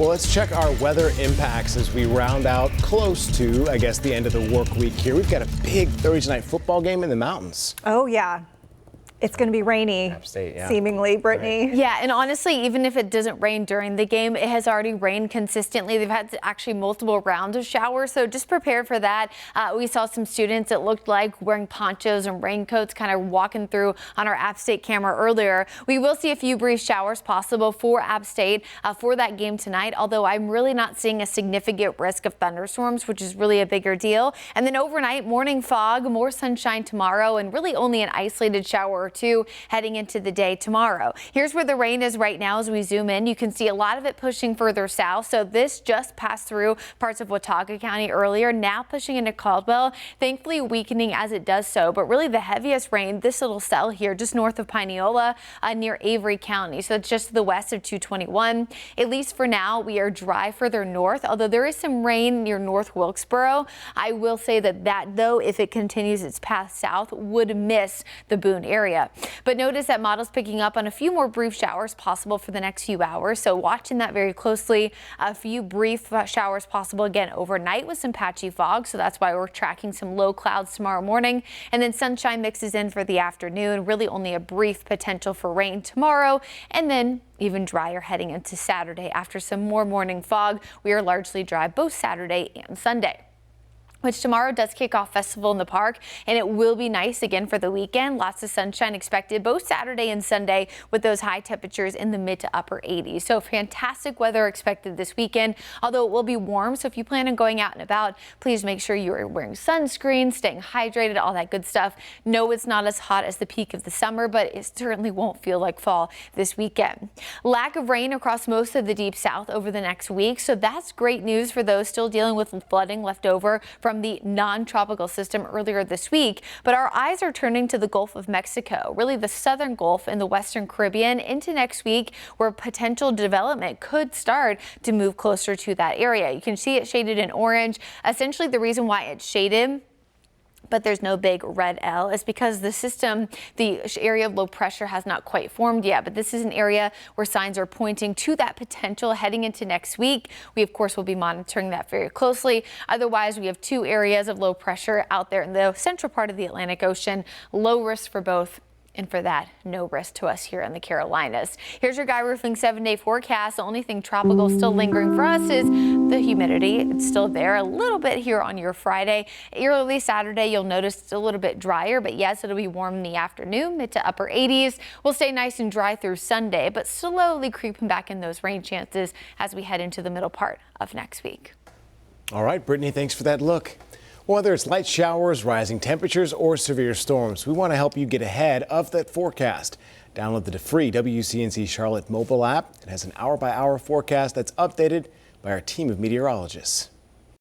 Well, let's check our weather impacts as we round out close to, I guess, the end of the work week here. We've got a big Thursday night football game in the mountains. Oh, yeah. It's going to be rainy, Upstate, yeah. seemingly, Brittany. Right. Yeah, and honestly, even if it doesn't rain during the game, it has already rained consistently. They've had actually multiple rounds of showers, so just prepare for that. We saw some students, it looked like, wearing ponchos and raincoats, kind of walking through on our App State camera earlier. We will see a few brief showers possible for App State for that game tonight, although I'm really not seeing a significant risk of thunderstorms, which is really a bigger deal. And then overnight, morning fog, more sunshine tomorrow, and really only an isolated shower or two heading into the day tomorrow. Here's where the rain is right now as we zoom in. You can see a lot of it pushing further south. So this just passed through parts of Watauga County earlier, now pushing into Caldwell, thankfully weakening as it does so. But really the heaviest rain, this little cell here just north of Pineola near Avery County. So it's just to the west of 221. At least for now, we are dry further north, although there is some rain near North Wilkesboro. I will say that though, if it continues its path south, would miss the Boone area. But notice that model's picking up on a few more brief showers possible for the next few hours. So watching that very closely. A few brief showers possible again overnight with some patchy fog. So that's why we're tracking some low clouds tomorrow morning. And then sunshine mixes in for the afternoon. Really only a brief potential for rain tomorrow. And then even drier heading into Saturday after some more morning fog. We are largely dry both Saturday and Sunday, which tomorrow does kick off Festival in the Park, and it will be nice again for the weekend. Lots of sunshine expected both Saturday and Sunday with those high temperatures in the mid to upper 80s. So fantastic weather expected this weekend, although it will be warm. So if you plan on going out and about, please make sure you are wearing sunscreen, staying hydrated, all that good stuff. No, it's not as hot as the peak of the summer, but it certainly won't feel like fall this weekend. Lack of rain across most of the deep south over the next week. So that's great news for those still dealing with flooding left over from the non-tropical system earlier this week. But our eyes are turning to the Gulf of Mexico, really the southern Gulf and the Western Caribbean into next week, where potential development could start to move closer to that area. You can see it shaded in orange. Essentially, the reason why it's shaded, but there's no big red L, is because the system, the area of low pressure has not quite formed yet. But this is an area where signs are pointing to that potential heading into next week. We, of course, will be monitoring that very closely. Otherwise, we have two areas of low pressure out there in the central part of the Atlantic Ocean. Low risk for both. And for that, no risk to us here in the Carolinas. Here's your Guy Roofing 7-day forecast. The only thing tropical still lingering for us is the humidity. It's still there a little bit here on your Friday. Early Saturday, you'll notice it's a little bit drier, but yes, it'll be warm in the afternoon, mid to upper 80s. We'll stay nice and dry through Sunday, but slowly creeping back in those rain chances as we head into the middle part of next week. All right, Brittany, thanks for that look. Whether it's light showers, rising temperatures, or severe storms, we want to help you get ahead of that forecast. Download the free WCNC Charlotte mobile app. It has an hour-by-hour forecast that's updated by our team of meteorologists.